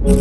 Yo,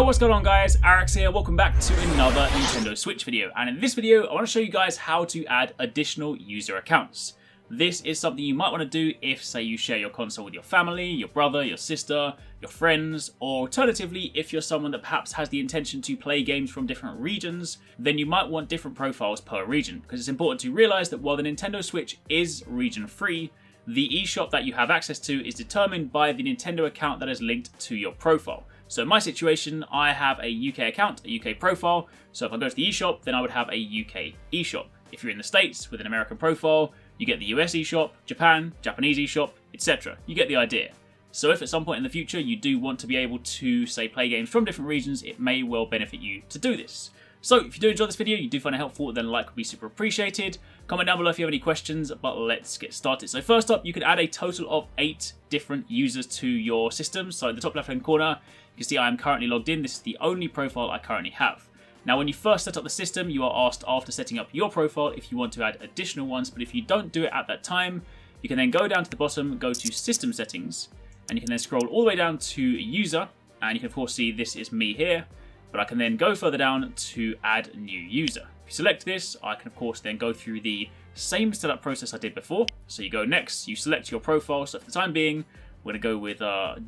what's going on guys, Arax here, welcome back to another Nintendo Switch video, and in this video I want to show you guys how to add additional user accounts. This is something you might want to do if, say, you share your console with your family, your brother, your sister, your friends, or alternatively, if you're someone that perhaps has the intention to play games from different regions, then you might want different profiles per region, because it's important to realize that while the Nintendo Switch is region free, the eShop that you have access to is determined by the Nintendo account that is linked to your profile. So in my situation, I have a UK account, a UK profile, so if I go to the eShop, then I would have a UK eShop. If you're in the States with an American profile, you get the US eShop, Japan, Japanese eShop, etc. You get the idea. So if at some point in the future you do want to be able to, say, play games from different regions, it may well benefit you to do this. So if you do enjoy this video, you do find it helpful, then a like would be super appreciated. Comment down below if you have any questions, but let's get started. So first up, you can add a total of 8 different users to your system. So in the top left hand corner, you can see I am currently logged in. This is the only profile I currently have. Now, when you first set up the system, you are asked after setting up your profile if you want to add additional ones, but if you don't do it at that time, you can then go down to the bottom, go to System Settings, and you can then scroll all the way down to User, and you can of course see this is me here, but I can then go further down to add new user. If you select this, I can of course then go through the same setup process I did before. So you go next, you select your profile, so for the time being, we're going to go with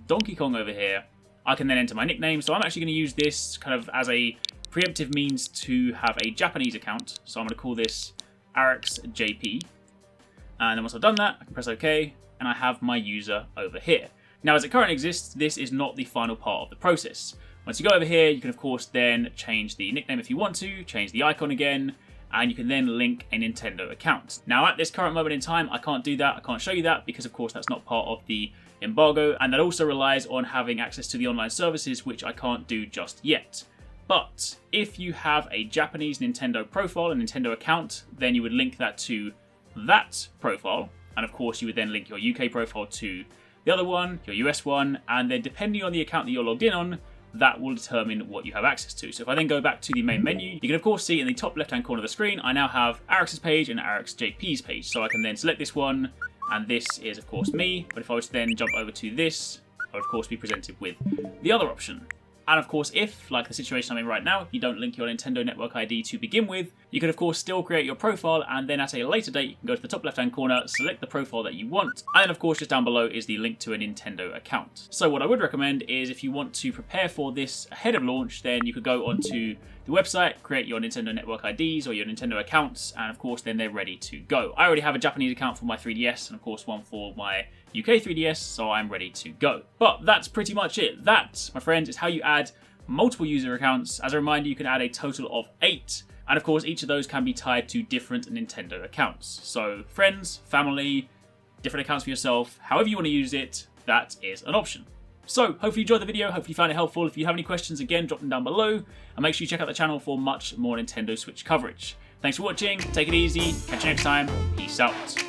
Donkey Kong over here. I can then enter my nickname, so I'm actually going to use this kind of as a preemptive means to have a Japanese account, so I'm going to call this AraxJP, and then once I've done that, I can press OK, and I have my user over here. Now, as it currently exists, this is not the final part of the process. Once you go over here, you can of course then change the nickname if you want to, change the icon again, and you can then link a Nintendo account. Now, at this current moment in time, I can't do that, I can't show you that, because of course that's not part of the embargo, and that also relies on having access to the online services, which I can't do just yet. But if you have a Japanese Nintendo profile, a Nintendo account, then you would link that to that profile. And of course, you would then link your UK profile to the other one, your US one, and then depending on the account that you're logged in on, that will determine what you have access to. So if I then go back to the main menu, you can of course see in the top left-hand corner of the screen, I now have Arax's page and AraxJP's page. So I can then select this one, and this is of course me. But if I was to then jump over to this, I would of course be presented with the other option. And of course, if, like the situation I'm in right now, you don't link your Nintendo Network ID to begin with, you can of course still create your profile, and then at a later date, you can go to the top left-hand corner, select the profile that you want, and then of course just down below is the link to a Nintendo account. So what I would recommend is if you want to prepare for this ahead of launch, then you could go onto the website, create your Nintendo Network IDs or your Nintendo accounts, and of course then they're ready to go. I already have a Japanese account for my 3DS, and of course one for my UK 3DS, so I'm ready to go. But that's pretty much it. That, my friends, is how you add multiple user accounts. As a reminder, you can add a total of 8, and of course each of those can be tied to different Nintendo accounts. So friends, family, different accounts for yourself, however you want to use it, that is an option. So hopefully you enjoyed the video, hopefully you found it helpful. If you have any questions, again, drop them down below, and make sure you check out the channel for much more Nintendo Switch coverage. Thanks for watching, take it easy, catch you next time, peace out.